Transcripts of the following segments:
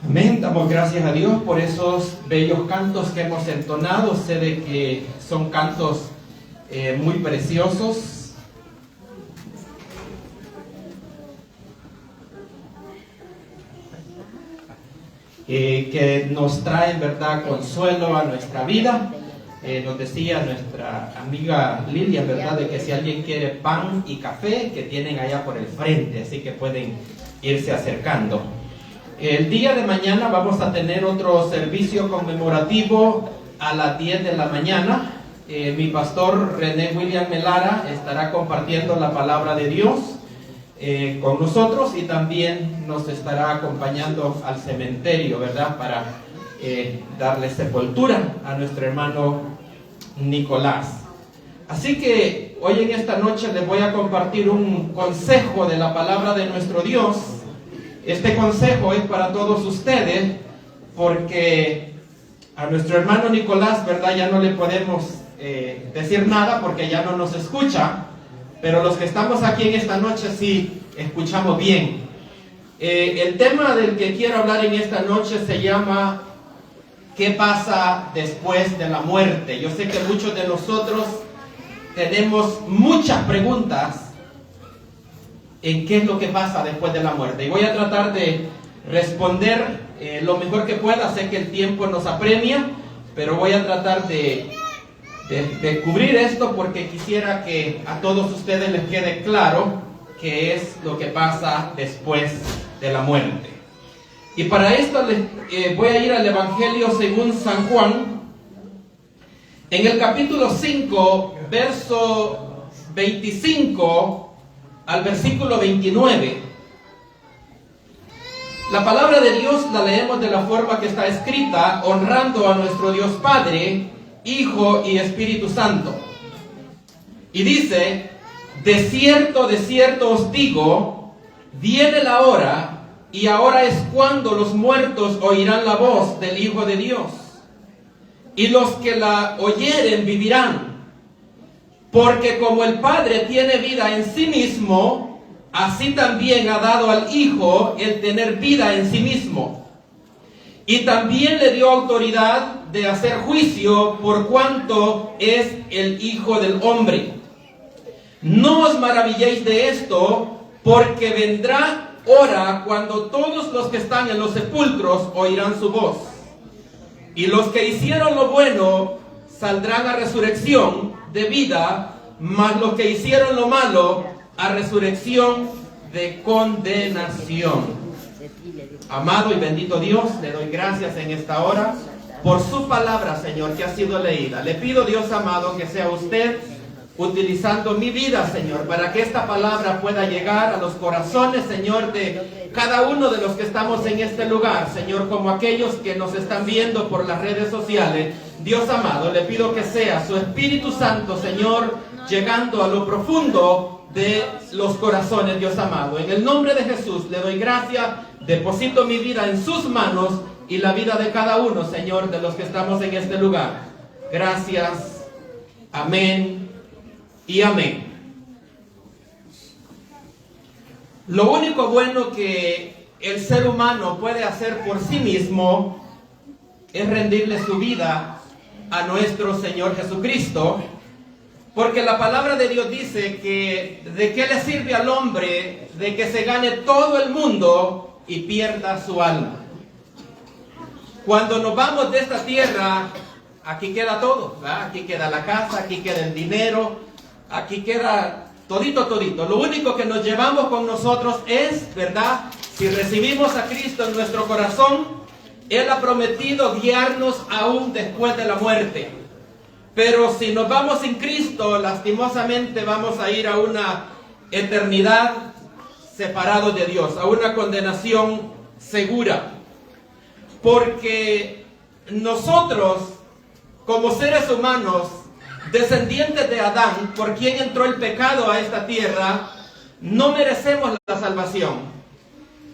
Amén, damos gracias a Dios por esos bellos cantos que hemos entonado. Sé de que son cantos muy preciosos. Que nos traen, ¿verdad?, consuelo a nuestra vida. Nos decía nuestra amiga Lilia, ¿verdad?, de que si alguien quiere pan y café, que tienen allá por el frente, así que pueden irse acercando. El día de mañana vamos a tener otro servicio conmemorativo a las 10 de la mañana. Mi pastor René William Melara estará compartiendo la palabra de Dios con nosotros y también nos estará acompañando al cementerio, ¿verdad?, para darle sepultura a nuestro hermano Nicolás. Así que hoy en esta noche les voy a compartir un consejo de la palabra de nuestro Dios. Este consejo es para todos ustedes, porque a nuestro hermano Nicolás, ¿verdad?, ya no le podemos decir nada porque ya no nos escucha, pero los que estamos aquí en esta noche sí escuchamos bien. El tema del que quiero hablar en esta noche se llama ¿qué pasa después de la muerte? Yo sé que muchos de nosotros tenemos muchas preguntas en qué es lo que pasa después de la muerte. Y voy a tratar de responder lo mejor que pueda. Sé que el tiempo nos apremia, pero voy a tratar de cubrir esto porque quisiera que a todos ustedes les quede claro qué es lo que pasa después de la muerte. Y para esto voy a ir al Evangelio según San Juan, en el capítulo 5, verso 25 al versículo 29. La palabra de Dios la leemos de la forma que está escrita, honrando a nuestro Dios Padre, Hijo y Espíritu Santo. Y dice: de cierto os digo, viene la hora, y ahora es cuando los muertos oirán la voz del Hijo de Dios, y los que la oyeren vivirán. Porque como el Padre tiene vida en sí mismo, así también ha dado al Hijo el tener vida en sí mismo. Y también le dio autoridad de hacer juicio por cuanto es el Hijo del Hombre. No os maravilléis de esto, porque vendrá hora cuando todos los que están en los sepulcros oirán su voz. Y los que hicieron lo bueno saldrán a resurrección de vida, mas los que hicieron lo malo a resurrección de condenación. Amado y bendito Dios, le doy gracias en esta hora por su palabra, Señor, que ha sido leída. Le pido, Dios amado, que sea usted utilizando mi vida, Señor, para que esta palabra pueda llegar a los corazones, Señor, de cada uno de los que estamos en este lugar, Señor, como aquellos que nos están viendo por las redes sociales. Dios amado, le pido que sea su Espíritu Santo, Señor, llegando a lo profundo de los corazones, Dios amado. En el nombre de Jesús le doy gracias, deposito mi vida en sus manos y la vida de cada uno, Señor, de los que estamos en este lugar. Gracias. Amén y amén. Lo único bueno que el ser humano puede hacer por sí mismo es rendirle su vida a nuestro Señor Jesucristo, porque la palabra de Dios dice que ¿de qué le sirve al hombre de que se gane todo el mundo y pierda su alma? Cuando nos vamos de esta tierra, aquí queda todo, ¿verdad? Aquí queda la casa, aquí queda el dinero, aquí queda todito. Lo único que nos llevamos con nosotros es, ¿verdad?, si recibimos a Cristo en nuestro corazón, Él ha prometido guiarnos aún después de la muerte. Pero si nos vamos sin Cristo, lastimosamente vamos a ir a una eternidad separados de Dios, a una condenación segura. Porque nosotros, como seres humanos, descendientes de Adán, por quien entró el pecado a esta tierra, no merecemos la salvación.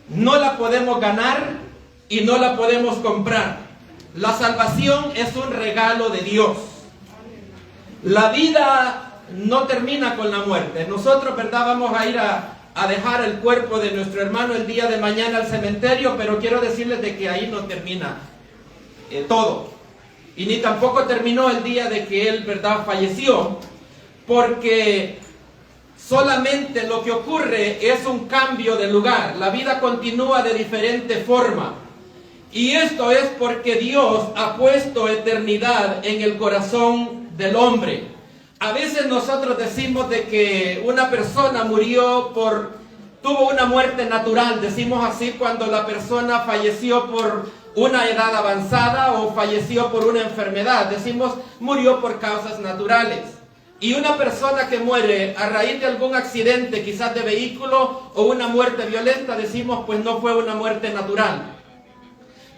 No la podemos ganar y no la podemos comprar. La salvación es un regalo de Dios. La vida no termina con la muerte. Nosotros, ¿verdad?, vamos a ir a a dejar el cuerpo de nuestro hermano el día de mañana al cementerio, pero quiero decirles de que ahí no termina todo. Y ni tampoco terminó el día de que él, ¿verdad?, falleció, porque solamente lo que ocurre es un cambio de lugar. La vida continúa de diferente forma. Y esto es porque Dios ha puesto eternidad en el corazón del hombre. A veces nosotros decimos de que una persona tuvo una muerte natural. Decimos así cuando la persona falleció por una edad avanzada o falleció por una enfermedad. Decimos murió por causas naturales. Y una persona que muere a raíz de algún accidente, quizás de vehículo o una muerte violenta, decimos pues no fue una muerte natural.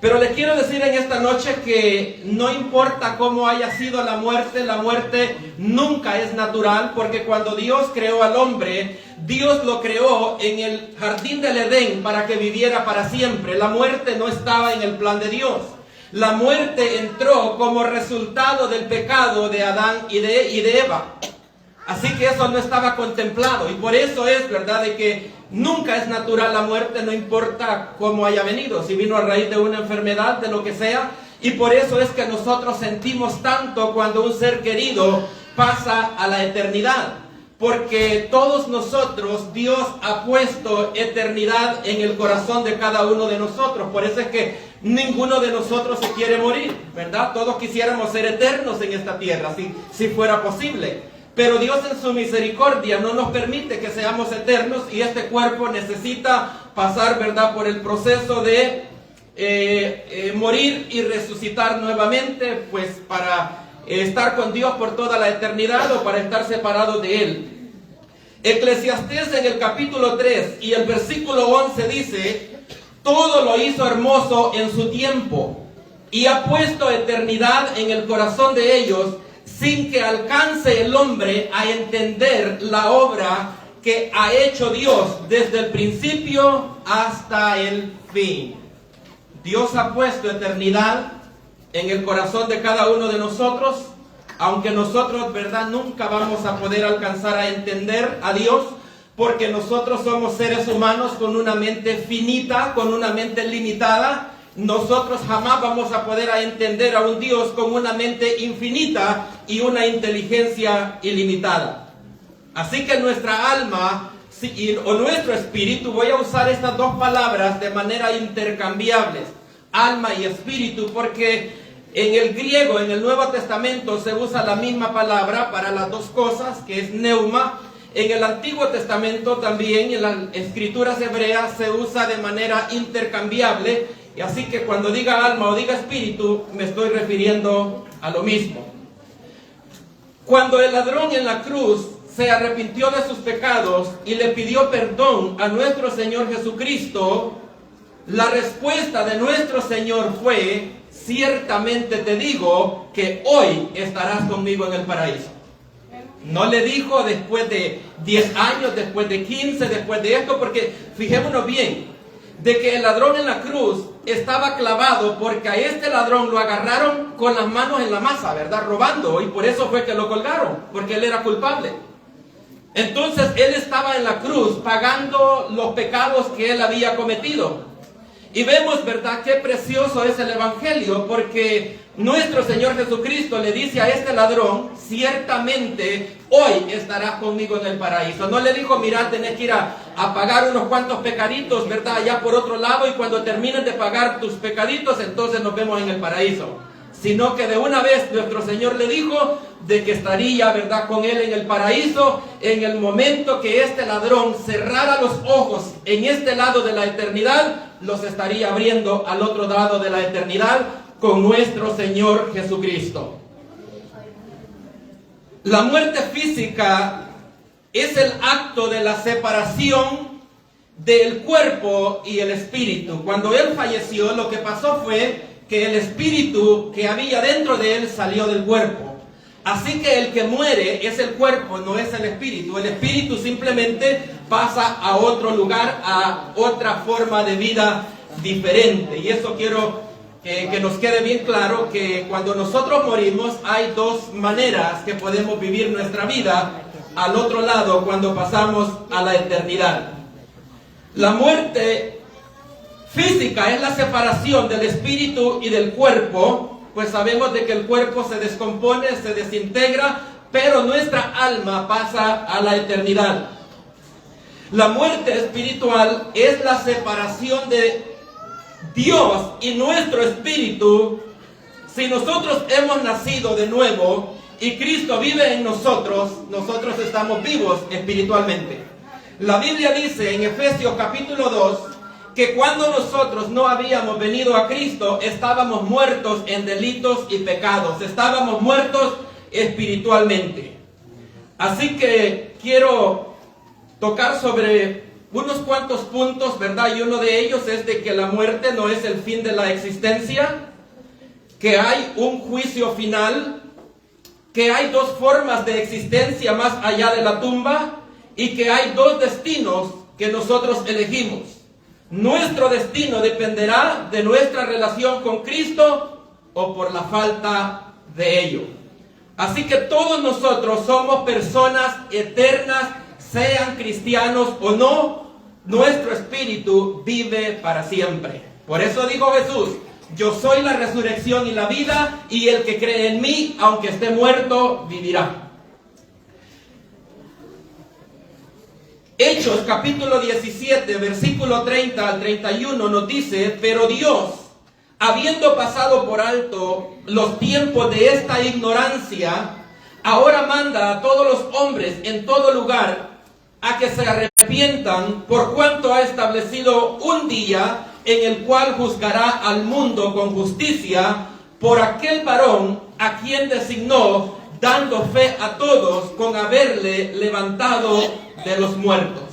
Pero les quiero decir en esta noche que no importa cómo haya sido la muerte nunca es natural, porque cuando Dios creó al hombre, Dios lo creó en el jardín del Edén para que viviera para siempre. La muerte no estaba en el plan de Dios. La muerte entró como resultado del pecado de Adán y de Eva. Así que eso no estaba contemplado. Y por eso es verdad de que nunca es natural la muerte, no importa cómo haya venido. Si vino a raíz de una enfermedad, de lo que sea. Y por eso es que nosotros sentimos tanto cuando un ser querido pasa a la eternidad. Porque todos nosotros, Dios ha puesto eternidad en el corazón de cada uno de nosotros. Por eso es que ninguno de nosotros se quiere morir, ¿verdad? Todos quisiéramos ser eternos en esta tierra, si fuera posible. Pero Dios en su misericordia no nos permite que seamos eternos y este cuerpo necesita pasar, ¿verdad?, por el proceso de morir y resucitar nuevamente, pues para estar con Dios por toda la eternidad o para estar separados de Él. Eclesiastés en el capítulo 3 y el versículo 11 dice: todo lo hizo hermoso en su tiempo y ha puesto eternidad en el corazón de ellos, sin que alcance el hombre a entender la obra que ha hecho Dios desde el principio hasta el fin. Dios ha puesto eternidad en el corazón de cada uno de nosotros, aunque nosotros, ¿verdad?, nunca vamos a poder alcanzar a entender a Dios, porque nosotros somos seres humanos con una mente finita, con una mente limitada. Nosotros jamás vamos a poder entender a un Dios con una mente infinita y una inteligencia ilimitada. Así que nuestra alma o nuestro espíritu, voy a usar estas dos palabras de manera intercambiables, alma y espíritu, porque en el griego, en el Nuevo Testamento, se usa la misma palabra para las dos cosas, que es neuma. En el Antiguo Testamento también, en las escrituras hebreas, se usa de manera intercambiable. Y así que cuando diga alma o diga espíritu, me estoy refiriendo a lo mismo. Cuando el ladrón en la cruz se arrepintió de sus pecados y le pidió perdón a nuestro Señor Jesucristo, la respuesta de nuestro Señor fue: ciertamente te digo que hoy estarás conmigo en el paraíso. No le dijo después de 10 años, después de 15, después de esto, porque fijémonos bien, de que el ladrón en la cruz estaba clavado porque a este ladrón lo agarraron con las manos en la masa, ¿verdad?, robando, y por eso fue que lo colgaron, porque él era culpable. Entonces él estaba en la cruz pagando los pecados que él había cometido. Y vemos, ¿verdad?, qué precioso es el Evangelio, porque nuestro Señor Jesucristo le dice a este ladrón: ciertamente hoy estarás conmigo en el paraíso. No le dijo: mira, tenés que ir a pagar unos cuantos pecaditos, ¿verdad?, allá por otro lado, y cuando termines de pagar tus pecaditos, entonces nos vemos en el paraíso. Sino que de una vez nuestro Señor le dijo de que estaría, ¿verdad?, con él en el paraíso en el momento que este ladrón cerrara los ojos en este lado de la eternidad, los estaría abriendo al otro lado de la eternidad con nuestro Señor Jesucristo. La muerte física es el acto de la separación del cuerpo y el espíritu. Cuando él falleció, lo que pasó fue que el espíritu que había dentro de él salió del cuerpo. Así que el que muere es el cuerpo, no es el espíritu. El espíritu simplemente pasa a otro lugar, a otra forma de vida diferente. Y eso quiero que nos quede bien claro, que cuando nosotros morimos hay dos maneras que podemos vivir nuestra vida al otro lado cuando pasamos a la eternidad. La muerte física es la separación del espíritu y del cuerpo, pues sabemos de que el cuerpo se descompone, se desintegra, pero nuestra alma pasa a la eternidad. La muerte espiritual es la separación de Dios y nuestro espíritu. Si nosotros hemos nacido de nuevo y Cristo vive en nosotros, nosotros estamos vivos espiritualmente. La Biblia dice en Efesios capítulo 2 que cuando nosotros no habíamos venido a Cristo, estábamos muertos en delitos y pecados, estábamos muertos espiritualmente. Así que quiero tocar sobre unos cuantos puntos, ¿verdad? Y uno de ellos es de que la muerte no es el fin de la existencia, que hay un juicio final, que hay dos formas de existencia más allá de la tumba y que hay dos destinos que nosotros elegimos. Nuestro destino dependerá de nuestra relación con Cristo o por la falta de ello. Así que todos nosotros somos personas eternas, sean cristianos o no, nuestro espíritu vive para siempre. Por eso dijo Jesús: yo soy la resurrección y la vida, y el que cree en mí, aunque esté muerto, vivirá. Hechos capítulo 17, versículo 30 al 31 nos dice: pero Dios, habiendo pasado por alto los tiempos de esta ignorancia, ahora manda a todos los hombres en todo lugar a que se arrepientan, por cuanto ha establecido un día en el cual juzgará al mundo con justicia por aquel varón a quien designó, dando fe a todos con haberle levantado de los muertos.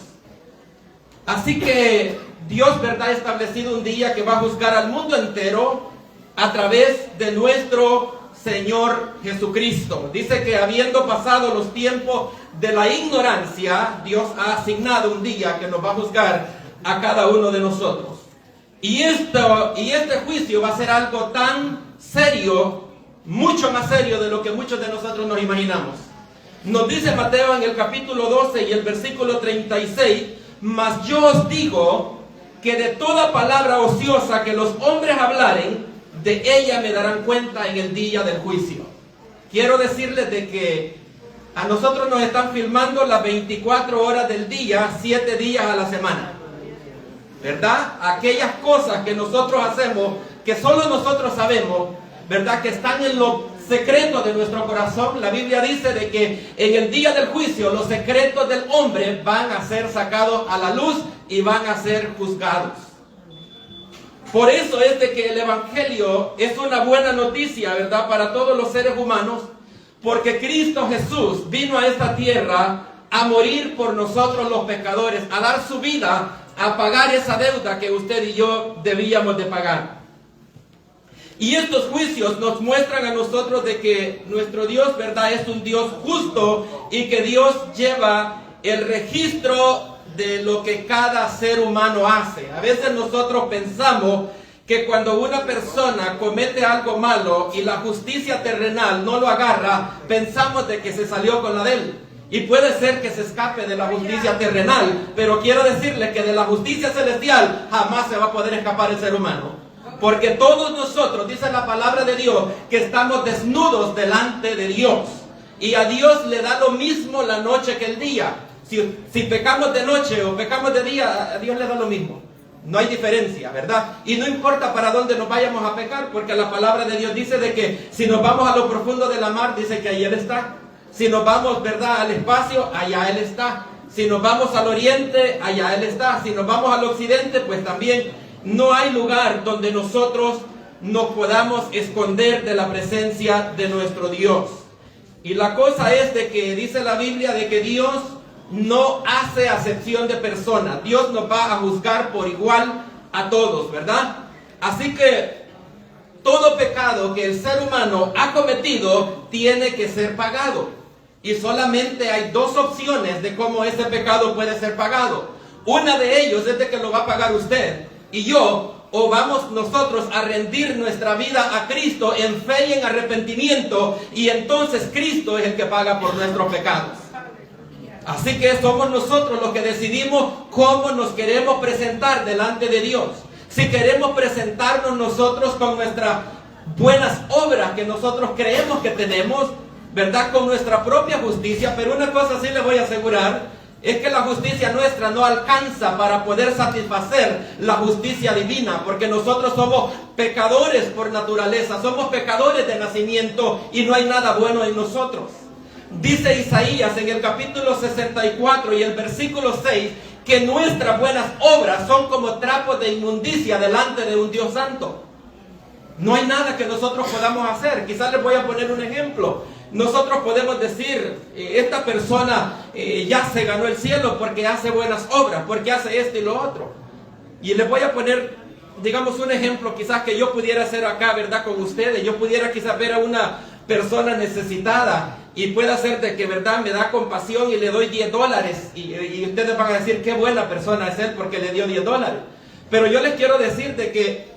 Así que Dios, ¿verdad?, ha establecido un día que va a juzgar al mundo entero a través de nuestro Señor Jesucristo. Dice que habiendo pasado los tiempos de la ignorancia, Dios ha asignado un día que nos va a juzgar a cada uno de nosotros. Y este juicio va a ser algo tan serio, mucho más serio de lo que muchos de nosotros nos imaginamos. Nos dice Mateo en el capítulo 12 y el versículo 36: mas yo os digo que de toda palabra ociosa que los hombres hablaren, de ella me darán cuenta en el día del juicio. Quiero decirles de que a nosotros nos están filmando las 24 horas del día, 7 días a la semana, ¿verdad? Aquellas cosas que nosotros hacemos, que solo nosotros sabemos, ¿verdad?, que están en lo secreto de nuestro corazón. La Biblia dice de que en el día del juicio los secretos del hombre van a ser sacados a la luz y van a ser juzgados. Por eso es de que el Evangelio es una buena noticia, ¿verdad?, para todos los seres humanos, porque Cristo Jesús vino a esta tierra a morir por nosotros los pecadores, a dar su vida, a pagar esa deuda que usted y yo debíamos de pagar. Y estos juicios nos muestran a nosotros de que nuestro Dios, ¿verdad?, es un Dios justo y que Dios lleva el registro de lo que cada ser humano hace. A veces nosotros pensamos que cuando una persona comete algo malo y la justicia terrenal no lo agarra, pensamos de que se salió con la de él. Y puede ser que se escape de la justicia terrenal, pero quiero decirle que de la justicia celestial jamás se va a poder escapar el ser humano. Porque todos nosotros, dice la palabra de Dios, que estamos desnudos delante de Dios. Y a Dios le da lo mismo la noche que el día. Si pecamos de noche o pecamos de día, a Dios le da lo mismo. No hay diferencia, ¿verdad? Y no importa para dónde nos vayamos a pecar, porque la palabra de Dios dice de que si nos vamos a lo profundo de la mar, dice que ahí Él está. Si nos vamos, ¿verdad?, al espacio, allá Él está. Si nos vamos al oriente, allá Él está. Si nos vamos al occidente, pues también. No hay lugar donde nosotros nos podamos esconder de la presencia de nuestro Dios. Y la cosa es de que dice la Biblia de que Dios no hace acepción de personas. Dios nos va a juzgar por igual a todos, ¿verdad? Así que todo pecado que el ser humano ha cometido tiene que ser pagado. Y solamente hay dos opciones de cómo ese pecado puede ser pagado. Una de ellos es de que lo va a pagar usted y yo, o vamos nosotros a rendir nuestra vida a Cristo en fe y en arrepentimiento, y entonces Cristo es el que paga por nuestros pecados. Así que somos nosotros los que decidimos cómo nos queremos presentar delante de Dios. Si queremos presentarnos nosotros con nuestras buenas obras que nosotros creemos que tenemos, ¿verdad? Con nuestra propia justicia. Pero una cosa sí les voy a asegurar, es que la justicia nuestra no alcanza para poder satisfacer la justicia divina, porque nosotros somos pecadores por naturaleza, somos pecadores de nacimiento y no hay nada bueno en nosotros. Dice Isaías en el capítulo 64 y el versículo 6 que nuestras buenas obras son como trapos de inmundicia delante de un Dios santo. No hay nada que nosotros podamos hacer. Quizás les voy a poner un ejemplo. Nosotros podemos decir, esta persona ya se ganó el cielo porque hace buenas obras, porque hace esto y lo otro. Y les voy a poner, digamos, un ejemplo quizás que yo pudiera hacer acá, ¿verdad? Con ustedes. Yo pudiera quizás ver a una persona necesitada y pueda ser de que, ¿verdad?, me da compasión y le doy $10. Y ustedes van a decir, qué buena persona es él porque le dio $10. Pero yo les quiero decir de que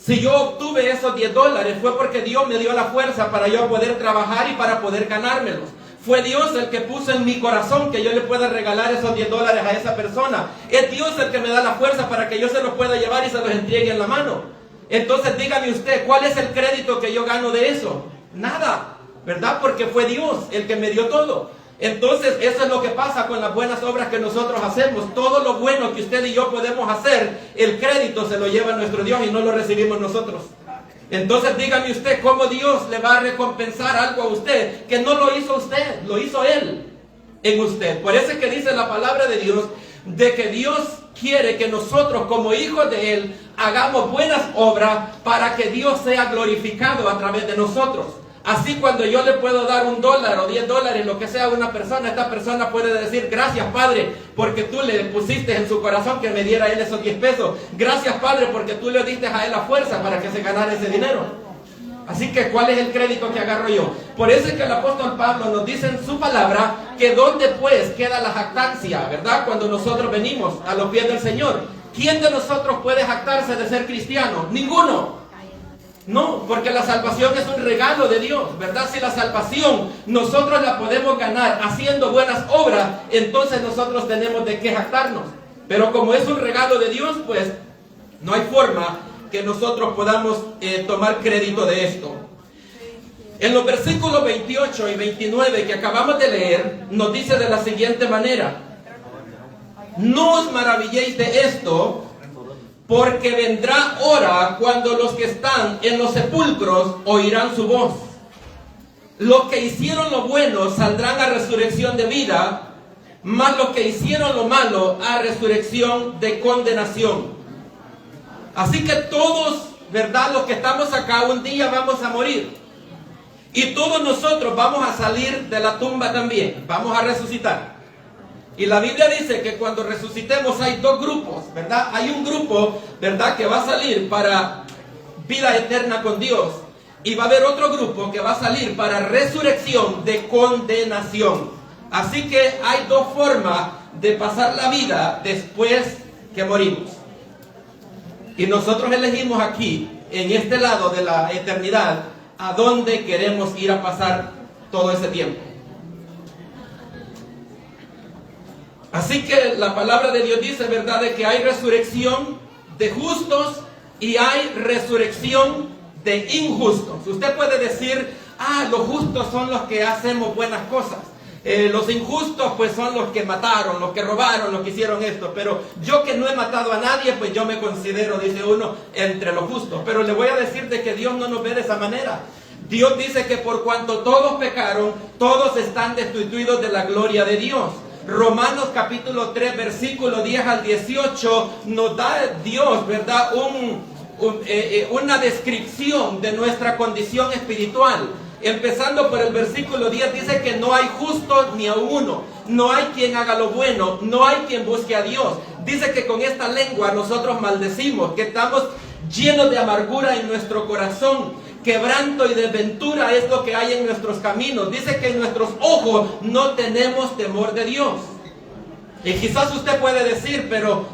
si yo obtuve esos $10 fue porque Dios me dio la fuerza para yo poder trabajar y para poder ganármelos. Fue Dios el que puso en mi corazón que yo le pueda regalar esos $10 a esa persona. Es Dios el que me da la fuerza para que yo se los pueda llevar y se los entregue en la mano. Entonces dígame usted, ¿cuál es el crédito que yo gano de eso? Nada, ¿verdad? Porque fue Dios el que me dio todo. Entonces eso es lo que pasa con las buenas obras que nosotros hacemos. Todo lo bueno que usted y yo podemos hacer, el crédito se lo lleva nuestro Dios y no lo recibimos nosotros. Entonces dígame usted, ¿cómo Dios le va a recompensar algo a usted que no lo hizo usted? Lo hizo Él en usted. Por eso es que dice la palabra de Dios, de que Dios quiere que nosotros como hijos de Él hagamos buenas obras para que Dios sea glorificado a través de nosotros. Así cuando yo le puedo dar $1 o $10, lo que sea a una persona, esta persona puede decir, gracias Padre, porque tú le pusiste en su corazón que me diera a él esos 10 pesos. Gracias Padre, porque tú le diste a él la fuerza para que se ganara ese dinero. Así que, ¿cuál es el crédito que agarro yo? Por eso es que el apóstol Pablo nos dice en su palabra que ¿dónde pues queda la jactancia, verdad? Cuando nosotros venimos a los pies del Señor. ¿Quién de nosotros puede jactarse de ser cristiano? Ninguno. No, porque la salvación es un regalo de Dios, ¿verdad? Si la salvación nosotros la podemos ganar haciendo buenas obras, entonces nosotros tenemos de qué jactarnos. Pero como es un regalo de Dios, pues no hay forma que nosotros podamos tomar crédito de esto. En los versículos 28 y 29 que acabamos de leer, nos dice de la siguiente manera: no os maravilléis de esto, porque vendrá hora cuando los que están en los sepulcros oirán su voz. Los que hicieron lo bueno saldrán a resurrección de vida, mas los que hicieron lo malo a resurrección de condenación. Así que todos, ¿verdad?, los que estamos acá un día vamos a morir. Y todos nosotros vamos a salir de la tumba también, vamos a resucitar. Y la Biblia dice que cuando resucitemos hay dos grupos, ¿verdad? Hay un grupo, ¿verdad?, que va a salir para vida eterna con Dios. Y va a haber otro grupo que va a salir para resurrección de condenación. Así que hay dos formas de pasar la vida después que morimos. Y nosotros elegimos aquí, en este lado de la eternidad, a dónde queremos ir a pasar todo ese tiempo. Así que la palabra de Dios dice, ¿verdad?, de que hay resurrección de justos y hay resurrección de injustos. Usted puede decir, los justos son los que hacemos buenas cosas. Los injustos pues son los que mataron, los que robaron, los que hicieron esto. Pero yo que no he matado a nadie, pues yo me considero, dice uno, entre los justos. Pero le voy a decir de que Dios no nos ve de esa manera. Dios dice que por cuanto todos pecaron, todos están destituidos de la gloria de Dios. Romanos capítulo 3, versículo 10 al 18, nos da Dios, ¿verdad?, una descripción de nuestra condición espiritual. Empezando por el versículo 10, dice que no hay justo ni a uno, no hay quien haga lo bueno, no hay quien busque a Dios. Dice que con esta lengua nosotros maldecimos, que estamos llenos de amargura en nuestro corazón. Quebranto y desventura es lo que hay en nuestros caminos. Dice que en nuestros ojos no tenemos temor de Dios. Y quizás usted puede decir, pero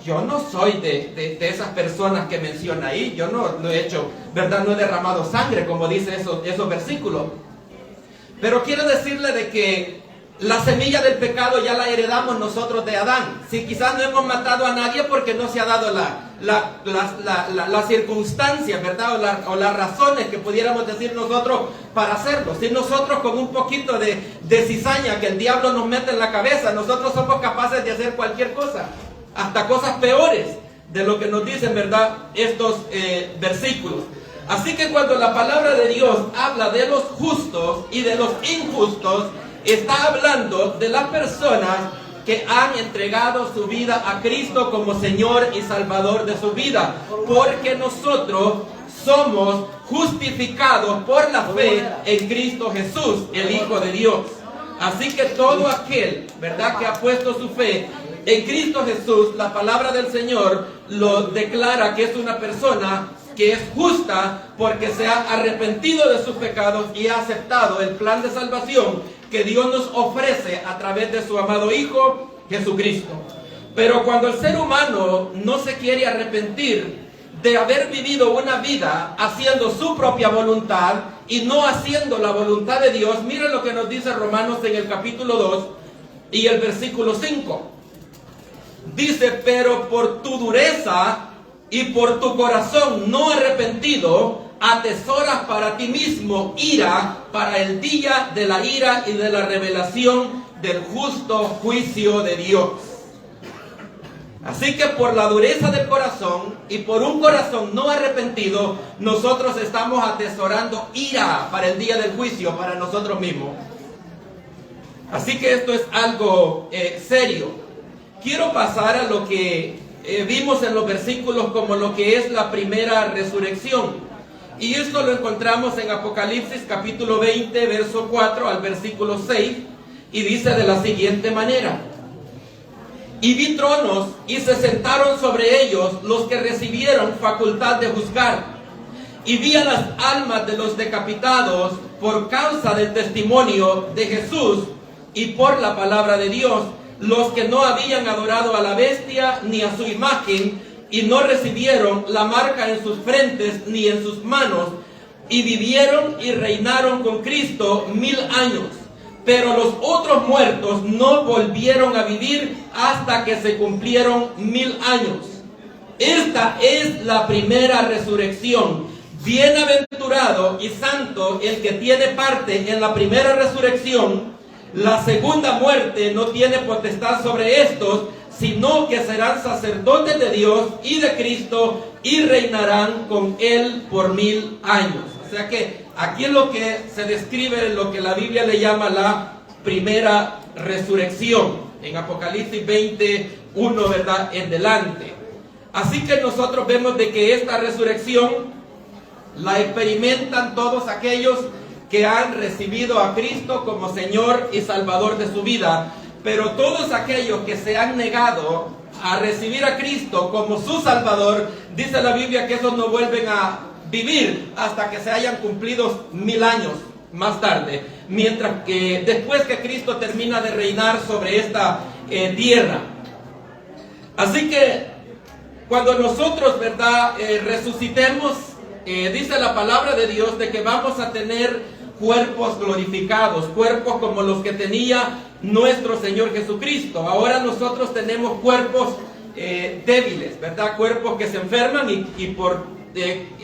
yo no soy de esas personas que menciona ahí. Yo no he hecho, ¿verdad?, no he derramado sangre, como dice esos versículos. Pero quiero decirle de que La semilla del pecado ya la heredamos nosotros de Adán. Si quizás no hemos matado a nadie porque no se ha dado la circunstancia, ¿verdad? O las razones que pudiéramos decir nosotros para hacerlo. Si nosotros con un poquito de cizaña que el diablo nos mete en la cabeza, nosotros somos capaces de hacer cualquier cosa, hasta cosas peores de lo que nos dicen, ¿verdad?, estos versículos. Así que cuando la palabra de Dios habla de los justos y de los injustos, está hablando de las personas que han entregado su vida a Cristo como Señor y Salvador de su vida, porque nosotros somos justificados por la fe en Cristo Jesús, el Hijo de Dios. Así que todo aquel, ¿verdad?, que ha puesto su fe en Cristo Jesús, la palabra del Señor lo declara que es una persona que es justa porque se ha arrepentido de sus pecados y ha aceptado el plan de salvación que Dios nos ofrece a través de su amado Hijo Jesucristo. Pero cuando el ser humano no se quiere arrepentir de haber vivido una vida haciendo su propia voluntad y no haciendo la voluntad de Dios, miren lo que nos dice Romanos en el capítulo 2 y el versículo 5. Dice: pero por tu dureza y por tu corazón no arrepentido, atesoras para ti mismo ira para el día de la ira y de la revelación del justo juicio de Dios. Así que por la dureza del corazón y por un corazón no arrepentido, nosotros estamos atesorando ira para el día del juicio para nosotros mismos. Así que esto es algo serio. Quiero pasar a lo que vimos en los versículos como lo que es la primera resurrección. Y esto lo encontramos en Apocalipsis capítulo 20, verso 4 al versículo 6. Y dice de la siguiente manera: y vi tronos y se sentaron sobre ellos los que recibieron facultad de juzgar. Y vi a las almas de los decapitados por causa del testimonio de Jesús y por la palabra de Dios, los que no habían adorado a la bestia ni a su imagen, y no recibieron la marca en sus frentes ni en sus manos, y vivieron y reinaron con Cristo 1000 años. Pero los otros muertos no volvieron a vivir hasta que se cumplieron 1000 años. Esta es la primera resurrección. Bienaventurado y santo el que tiene parte en la primera resurrección. La segunda muerte no tiene potestad sobre estos, sino que serán sacerdotes de Dios y de Cristo y reinarán con Él por 1000 años. O sea que aquí es lo que se describe, lo que la Biblia le llama la primera resurrección, en Apocalipsis 21, ¿verdad?, en delante. Así que nosotros vemos de que esta resurrección la experimentan todos aquellos que han recibido a Cristo como Señor y Salvador de su vida. Pero todos aquellos que se han negado a recibir a Cristo como su Salvador, dice la Biblia que esos no vuelven a vivir hasta que se hayan cumplido 1000 años más tarde, mientras que después que Cristo termina de reinar sobre esta tierra. Así que cuando nosotros, ¿verdad?, resucitemos, dice la palabra de Dios de que vamos a tener cuerpos glorificados, cuerpos como los que tenía nuestro Señor Jesucristo. Ahora nosotros tenemos cuerpos débiles, ¿verdad? Cuerpos que se enferman y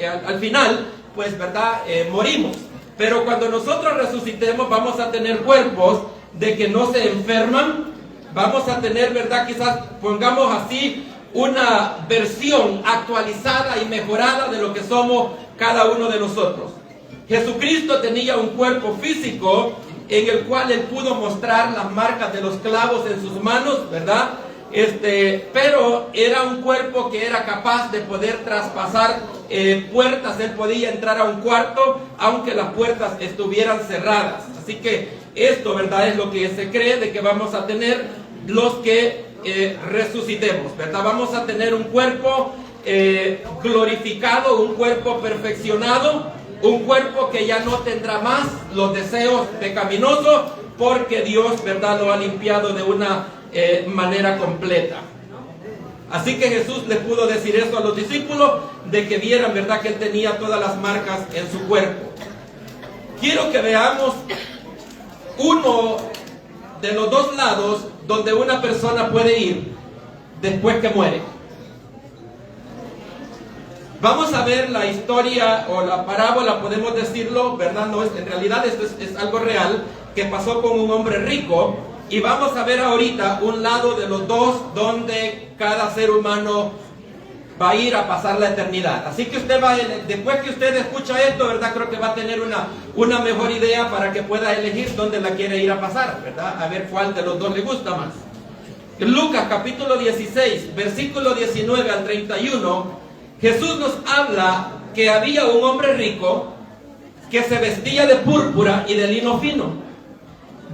al final, pues, ¿verdad?, morimos. Pero cuando nosotros resucitemos vamos a tener cuerpos de que no se enferman. Vamos a tener, ¿verdad?, quizás pongamos así una versión actualizada y mejorada de lo que somos cada uno de nosotros. Jesucristo tenía un cuerpo físico en el cual Él pudo mostrar las marcas de los clavos en sus manos, ¿verdad? Pero era un cuerpo que era capaz de poder traspasar puertas. Él podía entrar a un cuarto aunque las puertas estuvieran cerradas. Así que esto, ¿verdad?, es lo que se cree de que vamos a tener los que resucitemos, ¿verdad? Vamos a tener un cuerpo glorificado, un cuerpo perfeccionado, un cuerpo que ya no tendrá más los deseos pecaminosos, porque Dios, ¿verdad?, lo ha limpiado de una manera completa. Así que Jesús le pudo decir esto a los discípulos, de que vieran, ¿verdad?, que Él tenía todas las marcas en su cuerpo. Quiero que veamos uno de los dos lados donde una persona puede ir después que muere. Vamos a ver la historia o la parábola, podemos decirlo, ¿verdad? No es, en realidad esto es algo real que pasó con un hombre rico, y vamos a ver ahorita un lado de los dos donde cada ser humano va a ir a pasar la eternidad. Así que usted va, después que usted escucha esto, ¿verdad? Creo que va a tener una mejor idea para que pueda elegir dónde la quiere ir a pasar, ¿verdad? A ver cuál de los dos le gusta más. Lucas capítulo 16, versículo 19 al 31, Jesús nos habla que había un hombre rico que se vestía de púrpura y de lino fino.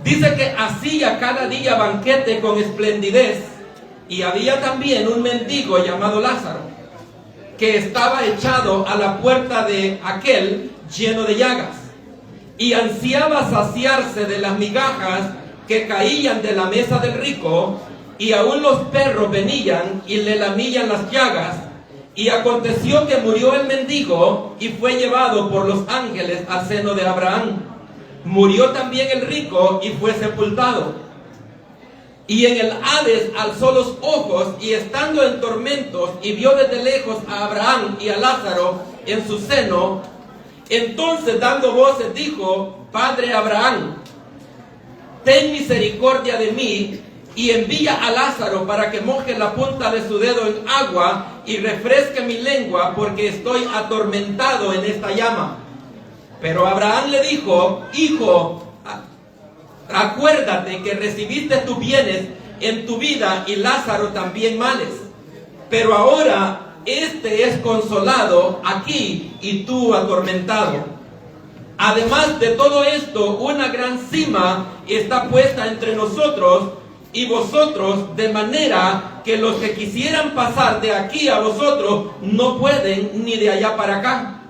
Dice que hacía cada día banquete con esplendidez, y había también un mendigo llamado Lázaro, que estaba echado a la puerta de aquel lleno de llagas, y ansiaba saciarse de las migajas que caían de la mesa del rico, y aún los perros venían y le lamían las llagas. Y aconteció que murió el mendigo y fue llevado por los ángeles al seno de Abraham. Murió también el rico y fue sepultado. Y en el Hades alzó los ojos, y estando en tormentos, y vio desde lejos a Abraham y a Lázaro en su seno. Entonces, dando voces, dijo: Padre Abraham, ten misericordia de mí, y envía a Lázaro para que moje la punta de su dedo en agua y refresque mi lengua, porque estoy atormentado en esta llama. Pero Abraham le dijo: Hijo, acuérdate que recibiste tus bienes en tu vida, y Lázaro también males. Pero ahora este es consolado aquí y tú atormentado. Además de todo esto, una gran sima está puesta entre nosotros y vosotros, de manera que los que quisieran pasar de aquí a vosotros no pueden, ni de allá para acá.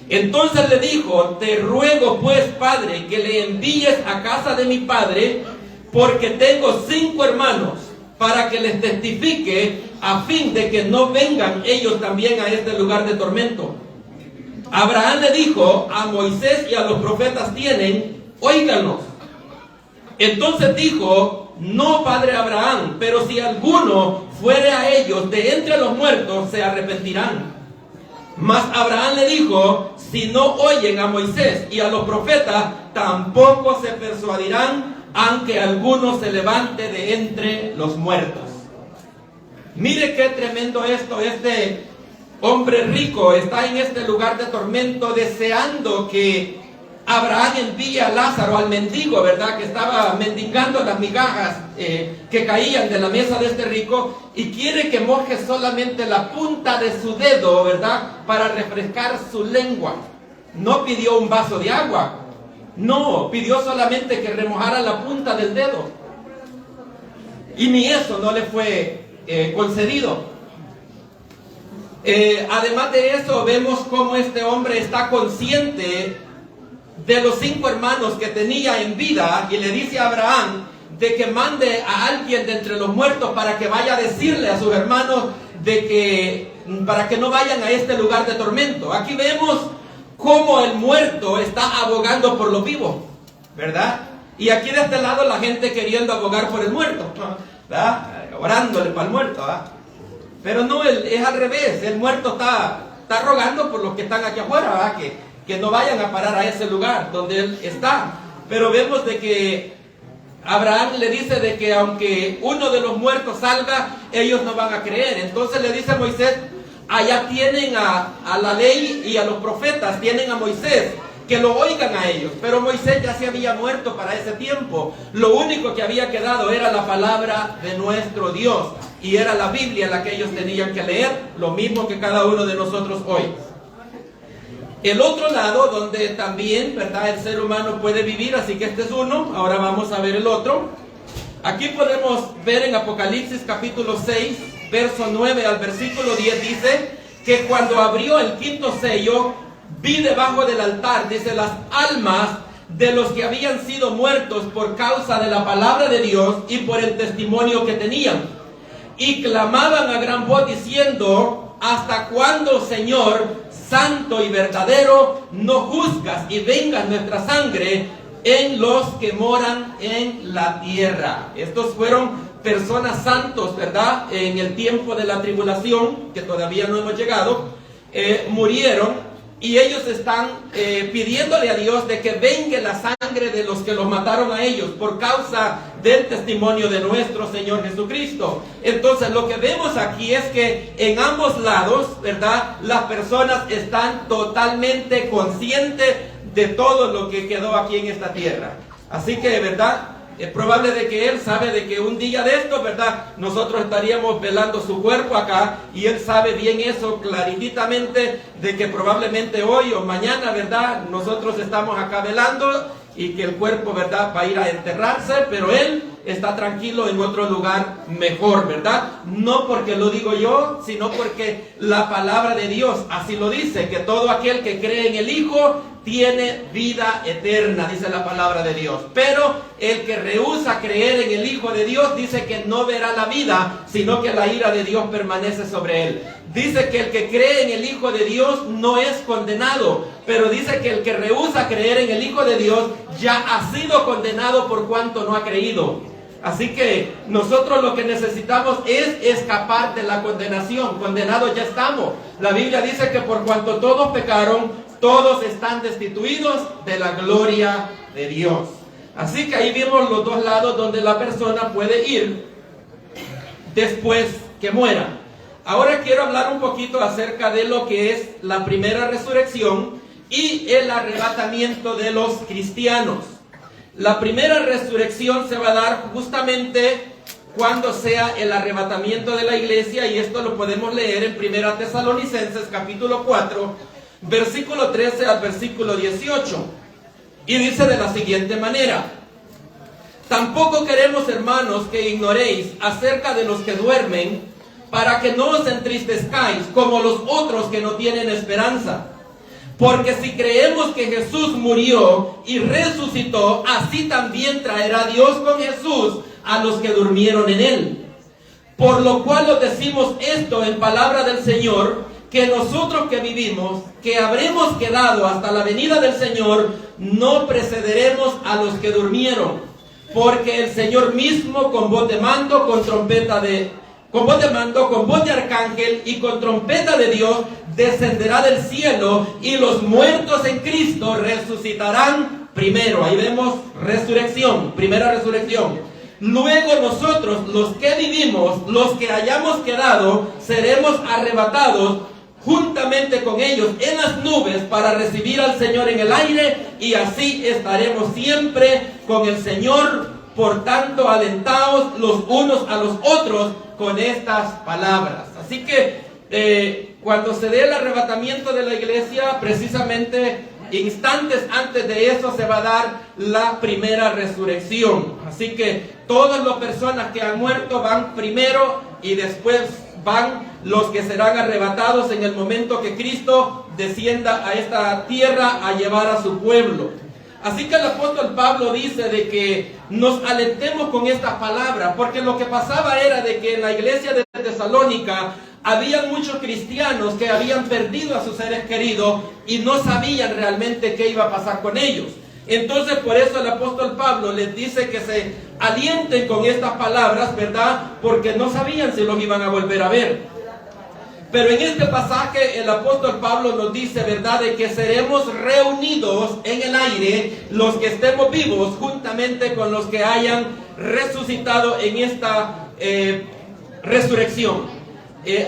Entonces le dijo: Te ruego pues, Padre, que le envíes a casa de mi padre, porque tengo 5 hermanos, para que les testifique, a fin de que no vengan ellos también a este lugar de tormento. Abraham le dijo: A Moisés y a los profetas tienen, óiganlos. Entonces dijo: No, padre Abraham, pero si alguno fuere a ellos de entre los muertos, se arrepentirán. Mas Abraham le dijo: Si no oyen a Moisés y a los profetas, tampoco se persuadirán, aunque alguno se levante de entre los muertos. Mire qué tremendo esto. Este hombre rico está en este lugar de tormento, deseando que Abraham envía a Lázaro, al mendigo, ¿verdad? Que estaba mendigando las migajas que caían de la mesa de este rico, y quiere que moje solamente la punta de su dedo, ¿verdad? Para refrescar su lengua. No pidió un vaso de agua, no, pidió solamente que remojara la punta del dedo. Y ni eso no le fue concedido. Además de eso, vemos cómo este hombre está consciente de los 5 hermanos que tenía en vida, y le dice a Abraham de que mande a alguien de entre los muertos para que vaya a decirle a sus hermanos para que no vayan a este lugar de tormento. Aquí vemos cómo el muerto está abogando por los vivos, ¿verdad? Y aquí de este lado la gente queriendo abogar por el muerto, ¿verdad? Orándole para el muerto, ¿verdad? Pero no, es al revés. El muerto está rogando por los que están aquí afuera, ¿verdad? Que no vayan a parar a ese lugar donde él está. Pero vemos de que Abraham le dice de que aunque uno de los muertos salga, ellos no van a creer. Entonces le dice a Moisés: allá tienen a la ley y a los profetas, tienen a Moisés, que lo oigan a ellos. Pero Moisés ya se había muerto para ese tiempo. Lo único que había quedado era la palabra de nuestro Dios, y era la Biblia la que ellos tenían que leer, lo mismo que cada uno de nosotros hoy. El otro lado donde también, ¿verdad?, el ser humano puede vivir, así que este es uno. Ahora vamos a ver el otro. Aquí podemos ver en Apocalipsis capítulo 6, verso 9 al versículo 10, dice que cuando abrió el 5º sello, vi debajo del altar, dice, las almas de los que habían sido muertos por causa de la palabra de Dios y por el testimonio que tenían. Y clamaban a gran voz diciendo: ¿hasta cuándo, Señor, santo y verdadero, no juzgas y vengas nuestra sangre en los que moran en la tierra. Estos fueron personas santos, ¿verdad? En el tiempo de la tribulación, que todavía no hemos llegado, murieron. Y ellos están pidiéndole a Dios de que vengue la sangre de los que los mataron a ellos por causa del testimonio de nuestro Señor Jesucristo. Entonces lo que vemos aquí es que en ambos lados, ¿verdad?, las personas están totalmente conscientes de todo lo que quedó aquí en esta tierra. Así que, ¿verdad?, es probable de que Él sabe de que un día de esto, ¿verdad?, nosotros estaríamos velando su cuerpo acá, y Él sabe bien eso claritamente, de que probablemente hoy o mañana, ¿verdad?, nosotros estamos acá velando y que el cuerpo, ¿verdad?, va a ir a enterrarse, pero Él está tranquilo en otro lugar mejor, ¿verdad? No porque lo digo yo, sino porque la palabra de Dios así lo dice, que todo aquel que cree en el Hijo tiene vida eterna, dice la palabra de Dios. Pero el que rehúsa creer en el Hijo de Dios dice que no verá la vida, sino que la ira de Dios permanece sobre él. Dice que el que cree en el Hijo de Dios no es condenado, pero dice que el que rehúsa creer en el Hijo de Dios ya ha sido condenado por cuanto no ha creído. Así que nosotros lo que necesitamos es escapar de la condenación. Condenados ya estamos. La Biblia dice que por cuanto todos pecaron, todos están destituidos de la gloria de Dios. Así que ahí vimos los dos lados donde la persona puede ir después que muera. Ahora quiero hablar un poquito acerca de lo que es la primera resurrección y el arrebatamiento de los cristianos. La primera resurrección se va a dar justamente cuando sea el arrebatamiento de la iglesia, y esto lo podemos leer en 1 Tesalonicenses capítulo 4, versículo 13 al versículo 18. Y dice de la siguiente manera: tampoco queremos, hermanos, que ignoréis acerca de los que duermen, para que no os entristezcáis como los otros que no tienen esperanza. Porque si creemos que Jesús murió y resucitó, así también traerá Dios con Jesús a los que durmieron en él. Por lo cual os decimos esto en palabra del Señor, que nosotros que vivimos, que habremos quedado hasta la venida del Señor, no precederemos a los que durmieron. Porque el Señor mismo, con voz de mando, con voz de arcángel y con trompeta de Dios, descenderá del cielo, y los muertos en Cristo resucitarán primero. Ahí vemos resurrección, primera resurrección. Luego nosotros, los que vivimos, los que hayamos quedado, seremos arrebatados juntamente con ellos en las nubes para recibir al Señor en el aire, y así estaremos siempre con el Señor. Por tanto, alentaos los unos a los otros con estas palabras. Así que cuando se dé el arrebatamiento de la iglesia, precisamente instantes antes de eso se va a dar la primera resurrección. Así que todas las personas que han muerto van primero, y después van los que serán arrebatados en el momento que Cristo descienda a esta tierra a llevar a su pueblo. Así que el apóstol Pablo dice de que nos alentemos con estas palabras, porque lo que pasaba era de que en la iglesia de Tesalónica habían muchos cristianos que habían perdido a sus seres queridos y no sabían realmente qué iba a pasar con ellos. Entonces por eso el apóstol Pablo les dice que se alienten con estas palabras, ¿verdad? Porque no sabían si los iban a volver a ver. Pero en este pasaje el apóstol Pablo nos dice, ¿verdad?, de que seremos reunidos en el aire, los que estemos vivos, juntamente con los que hayan resucitado en esta resurrección.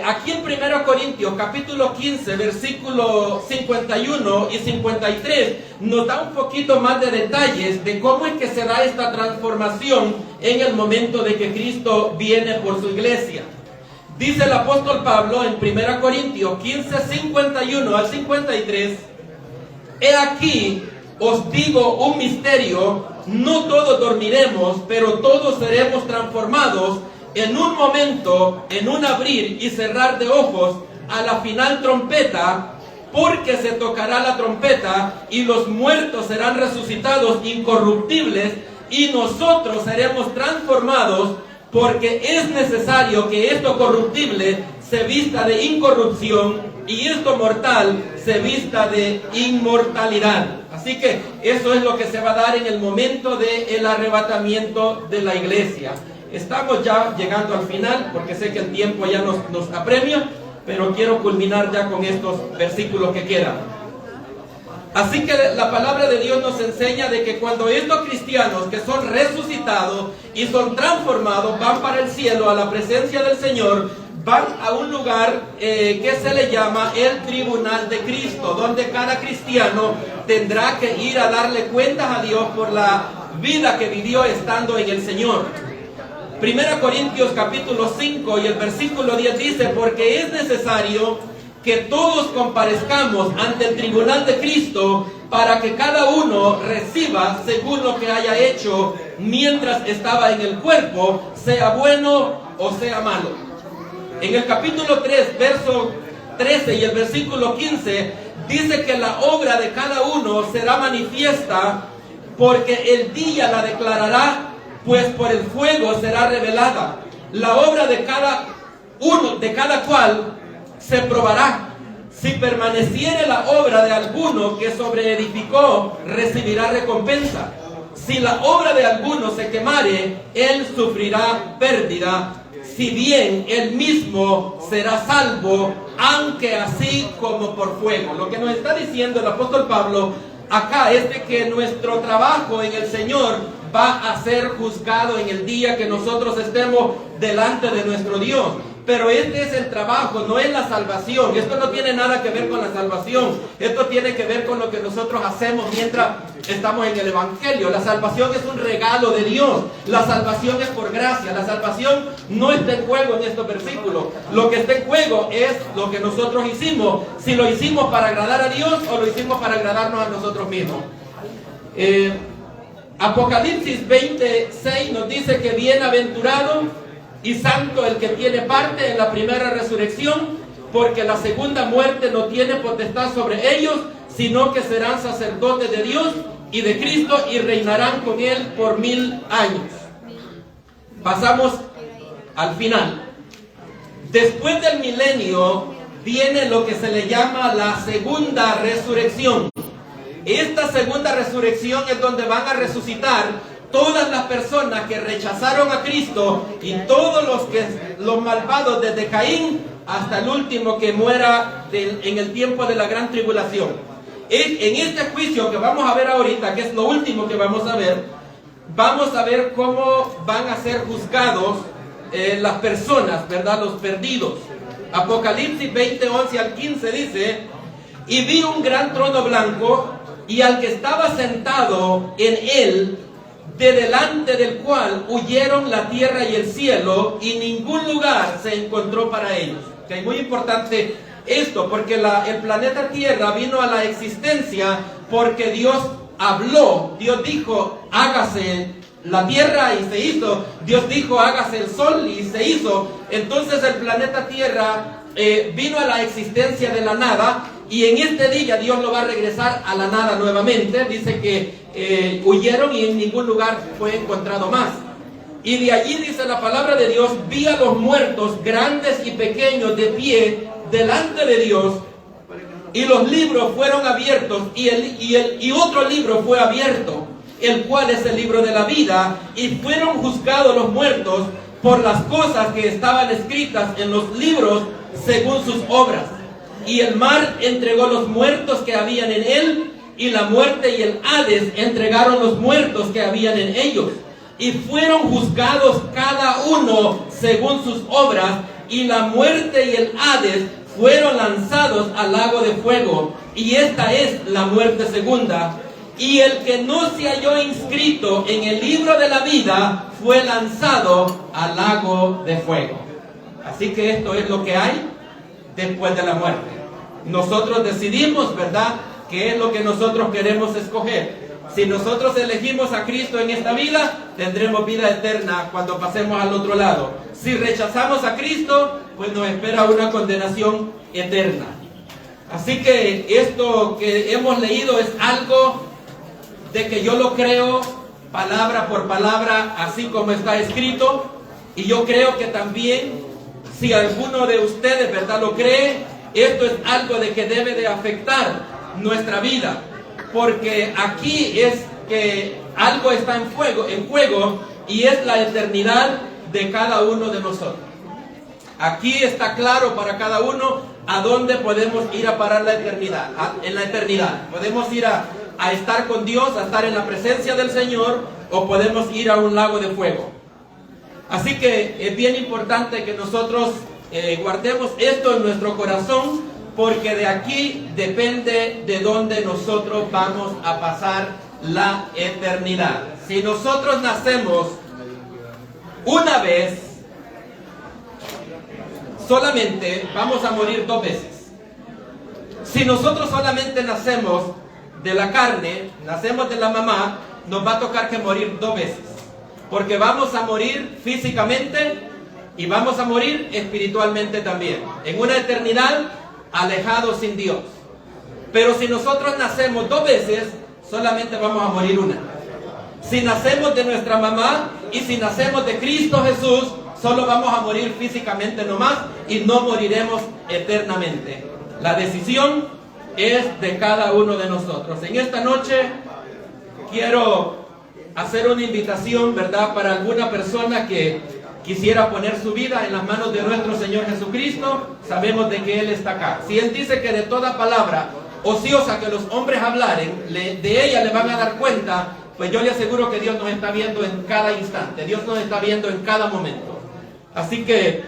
Aquí en 1 Corintios capítulo 15, versículos 51 y 53, nos da un poquito más de detalles de cómo es que se da esta transformación en el momento de que Cristo viene por su iglesia. Dice el apóstol Pablo en 1 Corintios 15, 51 al 53: he aquí, os digo un misterio, no todos dormiremos, pero todos seremos transformados en un momento, en un abrir y cerrar de ojos, a la final trompeta, porque se tocará la trompeta, y los muertos serán resucitados incorruptibles, y nosotros seremos transformados, porque es necesario que esto corruptible se vista de incorrupción, y esto mortal se vista de inmortalidad. Así que eso es lo que se va a dar en el momento del arrebatamiento de la iglesia. Estamos ya llegando al final, porque sé que el tiempo ya nos apremia, pero quiero culminar ya con estos versículos que quedan. Así que la palabra de Dios nos enseña de que cuando estos cristianos que son resucitados y son transformados, van para el cielo, a la presencia del Señor, van a un lugar que se le llama el tribunal de Cristo, donde cada cristiano tendrá que ir a darle cuentas a Dios por la vida que vivió estando en el Señor. 1 Corintios capítulo 5 y el versículo 10 dice: porque es necesario que todos comparezcamos ante el tribunal de Cristo, para que cada uno reciba según lo que haya hecho mientras estaba en el cuerpo, sea bueno o sea malo. En el capítulo 3, verso 13 y el versículo 15, dice que la obra de cada uno será manifiesta, porque el día la declarará, pues por el fuego será revelada. La obra de cada uno, de cada cual, se probará. Si permaneciere la obra de alguno que sobreedificó, recibirá recompensa. Si la obra de alguno se quemare, él sufrirá pérdida, si bien él mismo será salvo, aunque así como por fuego. Lo que nos está diciendo el apóstol Pablo acá es de que nuestro trabajo en el Señor va a ser juzgado en el día que nosotros estemos delante de nuestro Dios. Pero este es el trabajo, no es la salvación. Esto no tiene nada que ver con la salvación. Esto tiene que ver con lo que nosotros hacemos mientras estamos en el Evangelio. La salvación es un regalo de Dios. La salvación es por gracia. La salvación no está en juego en estos versículos. Lo que está en juego es lo que nosotros hicimos. Si lo hicimos para agradar a Dios o lo hicimos para agradarnos a nosotros mismos. Apocalipsis 26 nos dice que bienaventurado y santo el que tiene parte en la primera resurrección, porque la segunda muerte no tiene potestad sobre ellos, sino que serán sacerdotes de Dios y de Cristo y reinarán con él por 1000 años. Pasamos al final. Después del milenio viene lo que se le llama la segunda resurrección. Esta segunda resurrección es donde van a resucitar todas las personas que rechazaron a Cristo y todos los malvados desde Caín hasta el último que muera en el tiempo de la gran tribulación. En este juicio que vamos a ver ahorita, que es lo último que vamos a ver cómo van a ser juzgados las personas, ¿verdad? Los perdidos. Apocalipsis 20, 11 al 15 dice: y vi un gran trono blanco y al que estaba sentado en él, de delante del cual huyeron la tierra y el cielo, y ningún lugar se encontró para ellos. Okay, muy importante esto, porque el planeta Tierra vino a la existencia porque Dios habló. Dios dijo: hágase la tierra, y se hizo. Dios dijo: hágase el sol, y se hizo. Entonces el planeta Tierra vino a la existencia de la nada, y en este día Dios lo va a regresar a la nada nuevamente. Dice que huyeron y en ningún lugar fue encontrado más. Y de allí, dice la palabra de Dios, vi a los muertos, grandes y pequeños, de pie delante de Dios, y los libros fueron abiertos, y otro libro fue abierto, el cual es el libro de la vida, y fueron juzgados los muertos por las cosas que estaban escritas en los libros según sus obras. Y el mar entregó los muertos que habían en él, y la muerte y el Hades entregaron los muertos que habían en ellos. Y fueron juzgados cada uno según sus obras, y la muerte y el Hades fueron lanzados al lago de fuego. Y esta es la muerte segunda. Y el que no se halló inscrito en el libro de la vida fue lanzado al lago de fuego. Así que esto es lo que hay después de la muerte. Nosotros decidimos, ¿verdad?, qué es lo que nosotros queremos escoger. Si nosotros elegimos a Cristo en esta vida, tendremos vida eterna cuando pasemos al otro lado. Si rechazamos a Cristo, pues nos espera una condenación eterna. Así que esto que hemos leído es algo de que yo lo creo palabra por palabra, así como está escrito. Y yo creo que también, si alguno de ustedes, ¿verdad?, lo cree, esto es algo de que debe de afectar nuestra vida, porque aquí es que algo está en juego, y es la eternidad de cada uno de nosotros. Aquí está claro para cada uno a dónde podemos ir a parar la eternidad. En la eternidad podemos ir a estar con Dios, a estar en la presencia del Señor, o podemos ir a un lago de fuego. Así que es bien importante que nosotros guardemos esto en nuestro corazón, porque de aquí depende de dónde nosotros vamos a pasar la eternidad. Si nosotros nacemos una vez, solamente vamos a morir 2 veces. Si nosotros solamente nacemos de la carne, nacemos de la mamá, nos va a tocar que morir 2 veces, porque vamos a morir físicamente y vamos a morir espiritualmente también, en una eternidad alejados sin Dios. Pero si nosotros nacemos 2 veces, solamente vamos a morir una. Si nacemos de nuestra mamá y si nacemos de Cristo Jesús, solo vamos a morir físicamente nomás y no moriremos eternamente. La decisión es de cada uno de nosotros. En esta noche quiero hacer una invitación, ¿verdad?, para alguna persona que quisiera poner su vida en las manos de nuestro Señor Jesucristo. Sabemos de que Él está acá. Si Él dice que de toda palabra ociosa que los hombres hablaren, de ella le van a dar cuenta, pues yo le aseguro que Dios nos está viendo en cada instante. Dios nos está viendo en cada momento. Así que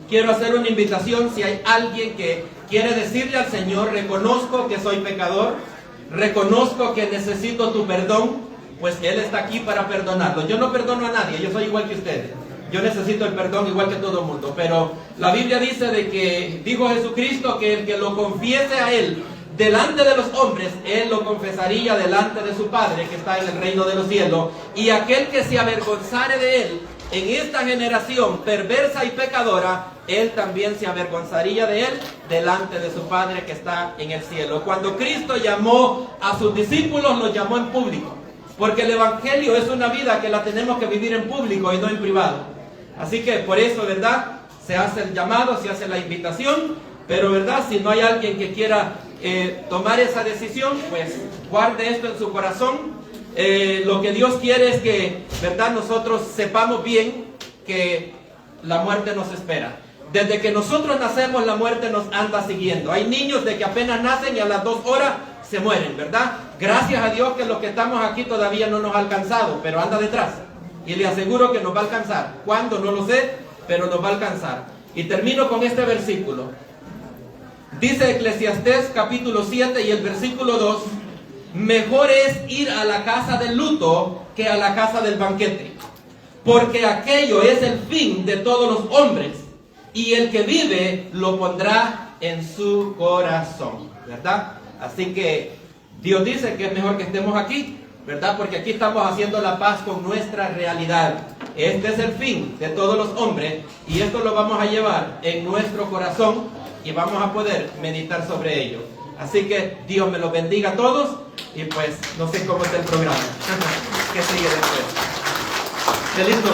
quiero hacer una invitación. Si hay alguien que quiere decirle al Señor: reconozco que soy pecador, reconozco que necesito tu perdón, pues Él está aquí para perdonarlo. Yo no perdono a nadie, yo soy igual que ustedes. Yo necesito el perdón igual que todo el mundo. Pero la Biblia dice de que dijo Jesucristo que el que lo confiese a Él delante de los hombres, Él lo confesaría delante de su Padre que está en el reino de los cielos. Y aquel que se avergonzare de Él en esta generación perversa y pecadora, Él también se avergonzaría de Él delante de su Padre que está en el cielo. Cuando Cristo llamó a sus discípulos, los llamó en público, porque el Evangelio es una vida que la tenemos que vivir en público y no en privado. Así que por eso, ¿verdad?, se hace el llamado, se hace la invitación. Pero, ¿verdad?, si no hay alguien que quiera tomar esa decisión, pues guarde esto en su corazón. Lo que Dios quiere es que, ¿verdad?, nosotros sepamos bien que la muerte nos espera. Desde que nosotros nacemos, la muerte nos anda siguiendo. Hay niños de que apenas nacen y a las 2 horas se mueren, ¿verdad? Gracias a Dios que los que estamos aquí todavía no nos ha alcanzado, pero anda detrás. Y le aseguro que nos va a alcanzar. ¿Cuándo? No lo sé, pero nos va a alcanzar. Y termino con este versículo. Dice Eclesiastés capítulo 7 y el versículo 2: mejor es ir a la casa del luto que a la casa del banquete, porque aquello es el fin de todos los hombres, y el que vive lo pondrá en su corazón, ¿verdad? Así que Dios dice que es mejor que estemos aquí, ¿verdad? Porque aquí estamos haciendo la paz con nuestra realidad. Este es el fin de todos los hombres, y esto lo vamos a llevar en nuestro corazón y vamos a poder meditar sobre ello. Así que Dios me los bendiga a todos, y pues no sé cómo está el programa. ¿Qué sigue después? ¡Qué lindo!